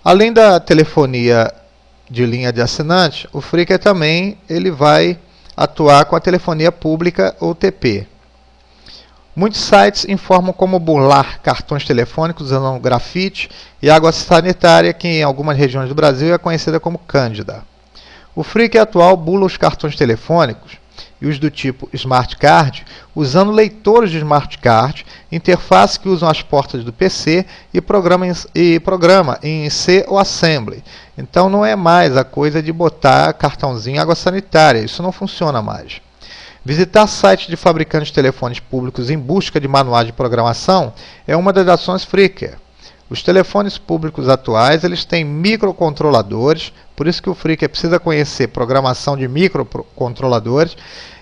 Além da telefonia de linha de assinante, o Fricker também vai atuar com a telefonia pública ou TP. Muitos sites informam como burlar cartões telefônicos usando grafite e água sanitária, que em algumas regiões do Brasil é conhecida como Cândida. O Fricker atual burla os cartões telefônicos e os do tipo Smart Card usando leitores de Smart Card, interface que usam as portas do PC e programa em C ou Assembly. Então não é mais a coisa de botar cartãozinho água sanitária, isso não funciona mais. Visitar sites de fabricantes de telefones públicos em busca de manuais de programação é uma das ações Fricker. Os telefones públicos atuais têm microcontroladores, por isso que o Fricker precisa conhecer programação de microcontroladores,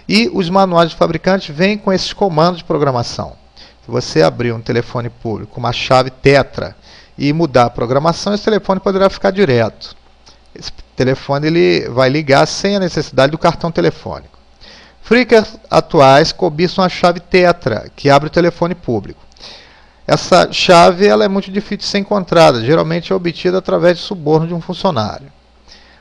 e os manuais de fabricantes vêm com esses comandos de programação. Se você abrir um telefone público com uma chave Tetra e mudar a programação, esse telefone poderá ficar direto. Esse telefone vai ligar sem a necessidade do cartão telefônico. Frickers atuais cobiçam a chave Tetra, que abre o telefone público. Essa chave é muito difícil de ser encontrada, geralmente é obtida através de suborno de um funcionário.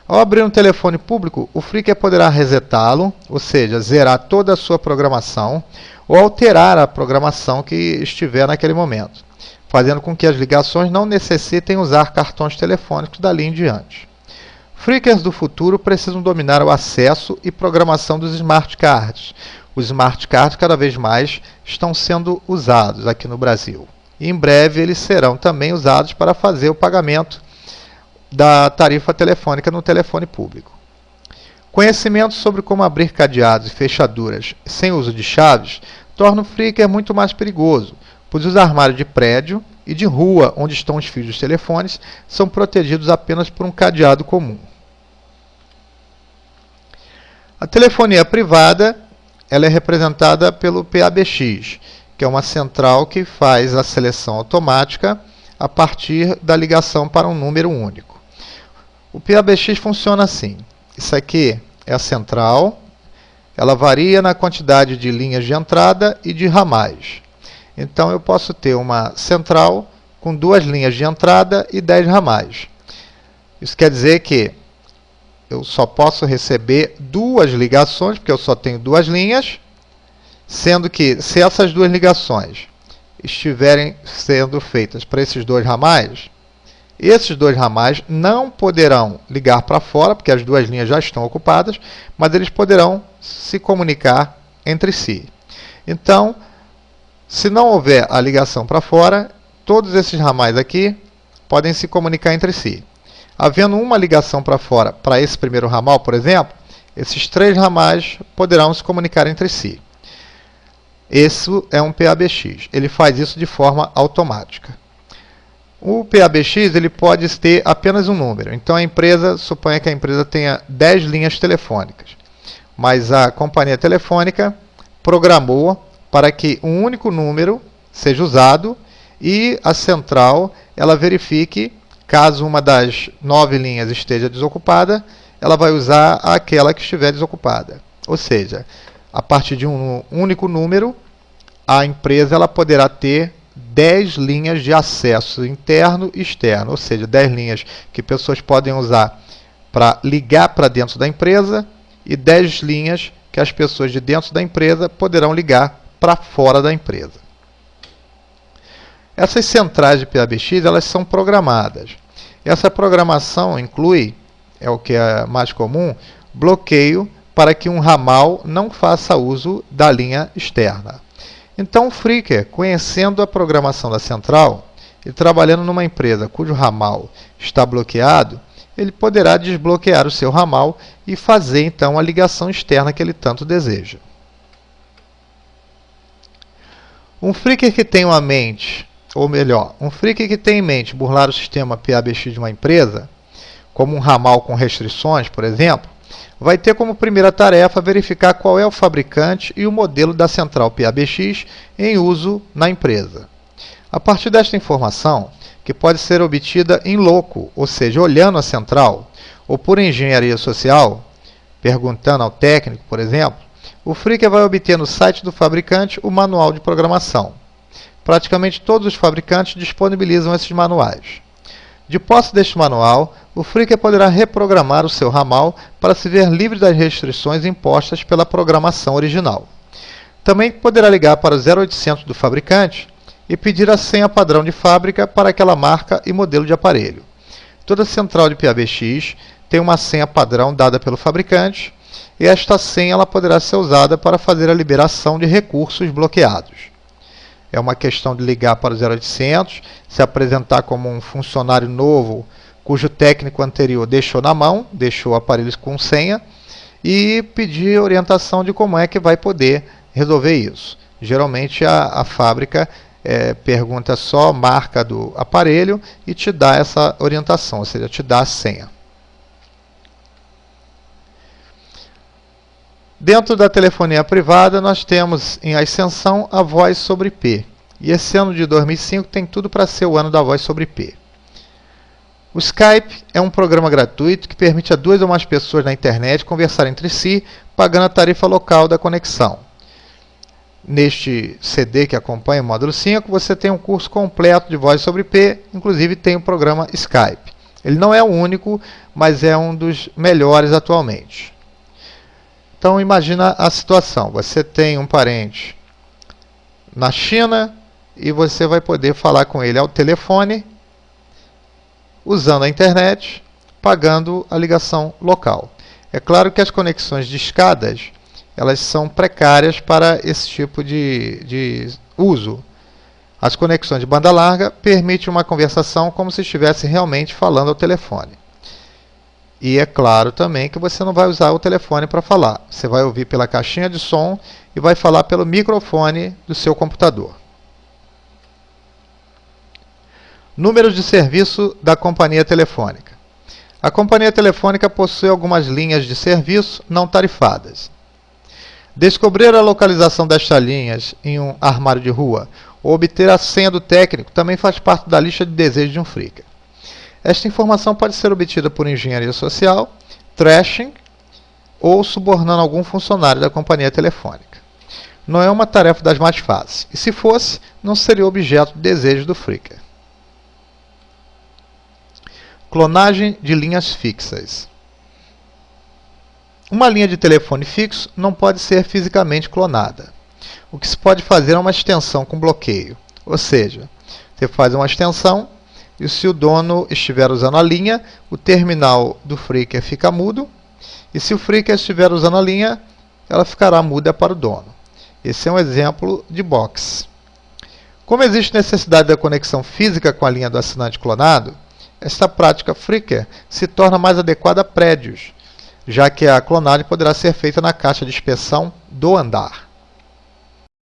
Ao abrir um telefone público, o Fricker poderá resetá-lo, ou seja, zerar toda a sua programação, ou alterar a programação que estiver naquele momento, fazendo com que as ligações não necessitem usar cartões telefônicos dali em diante. Frickers do futuro precisam dominar o acesso e programação dos Smart Cards. Os Smart Cards cada vez mais estão sendo usados aqui no Brasil. E em breve eles serão também usados para fazer o pagamento da tarifa telefônica no telefone público. Conhecimento sobre como abrir cadeados e fechaduras sem uso de chaves torna o Fricker muito mais perigoso, pois os armários de prédio e de rua onde estão os fios dos telefones são protegidos apenas por um cadeado comum. A telefonia privada é representada pelo PABX, que é uma central que faz a seleção automática a partir da ligação para um número único. O PABX funciona assim. Isso aqui é a central, ela varia na quantidade de linhas de entrada e de ramais. Então eu posso ter uma central com 2 linhas de entrada e 10 ramais. Isso quer dizer que eu só posso receber 2 ligações, porque eu só tenho 2 linhas, sendo que se essas 2 ligações estiverem sendo feitas para esses 2 ramais, esses 2 ramais não poderão ligar para fora, porque as 2 linhas já estão ocupadas, mas eles poderão se comunicar entre si. Então, se não houver a ligação para fora, todos esses ramais aqui podem se comunicar entre si. Havendo uma ligação para fora para esse primeiro ramal, por exemplo, esses 3 ramais poderão se comunicar entre si. Esse é um PABX. Ele faz isso de forma automática. O PABX pode ter apenas um número. Então suponha que a empresa tenha 10 linhas telefônicas. Mas a companhia telefônica programou para que um único número seja usado e a central verifique, caso uma das 9 linhas esteja desocupada, ela vai usar aquela que estiver desocupada. Ou seja, a partir de um único número, a empresa poderá ter 10 linhas de acesso interno e externo, ou seja, 10 linhas que pessoas podem usar para ligar para dentro da empresa e 10 linhas que as pessoas de dentro da empresa poderão ligar para fora da empresa. Essas centrais de PABX são programadas. Essa programação inclui, é o que é mais comum, bloqueio para que um ramal não faça uso da linha externa. Então o Fricker, conhecendo a programação da central e trabalhando numa empresa cujo ramal está bloqueado, ele poderá desbloquear o seu ramal e fazer então a ligação externa que ele tanto deseja. Um Fricker que tem uma mente, ou melhor, um Fricker que tem em mente burlar o sistema PABX de uma empresa, como um ramal com restrições, por exemplo, vai ter como primeira tarefa verificar qual é o fabricante e o modelo da central PABX em uso na empresa. A partir desta informação, que pode ser obtida em loco, ou seja, olhando a central, ou por engenharia social, perguntando ao técnico, por exemplo, o Fricker vai obter no site do fabricante o manual de programação. Praticamente todos os fabricantes disponibilizam esses manuais. De posse deste manual, o Freaker poderá reprogramar o seu ramal para se ver livre das restrições impostas pela programação original. Também poderá ligar para o 0800 do fabricante e pedir a senha padrão de fábrica para aquela marca e modelo de aparelho. Toda central de PABX tem uma senha padrão dada pelo fabricante e esta senha ela poderá ser usada para fazer a liberação de recursos bloqueados. É uma questão de ligar para o 0800, se apresentar como um funcionário novo cujo técnico anterior deixou na mão, deixou aparelhos com senha, e pedir orientação de como é que vai poder resolver isso. Geralmente a fábrica pergunta só a marca do aparelho e te dá essa orientação, ou seja, te dá a senha. Dentro da telefonia privada, nós temos em ascensão a voz sobre IP. E esse ano de 2005 tem tudo para ser o ano da voz sobre IP. O Skype é um programa gratuito que permite a 2 ou mais pessoas na internet conversar entre si, pagando a tarifa local da conexão. Neste CD que acompanha o módulo 5, você tem um curso completo de voz sobre IP, inclusive tem o programa Skype. Ele não é o único, mas é um dos melhores atualmente. Então imagina a situação, você tem um parente na China e você vai poder falar com ele ao telefone, usando a internet, pagando a ligação local. É claro que as conexões de escadas, elas são precárias para esse tipo de uso. As conexões de banda larga permitem uma conversação como se estivesse realmente falando ao telefone. E é claro também que você não vai usar o telefone para falar. Você vai ouvir pela caixinha de som e vai falar pelo microfone do seu computador. Números de serviço da companhia telefônica. A companhia telefônica possui algumas linhas de serviço não tarifadas. Descobrir a localização destas linhas em um armário de rua ou obter a senha do técnico também faz parte da lista de desejos de um Freaker. Esta informação pode ser obtida por engenharia social, trashing ou subornando algum funcionário da companhia telefônica. Não é uma tarefa das mais fáceis, e se fosse, não seria objeto de desejo do Freaker. Clonagem de linhas fixas. Uma linha de telefone fixo não pode ser fisicamente clonada. O que se pode fazer é uma extensão com bloqueio, ou seja, você faz uma extensão e se o dono estiver usando a linha, o terminal do Freaker fica mudo, e se o Freaker estiver usando a linha, ela ficará muda para o dono. Esse é um exemplo de box. Como existe necessidade da conexão física com a linha do assinante clonado, esta prática Freaker se torna mais adequada a prédios, já que a clonagem poderá ser feita na caixa de inspeção do andar.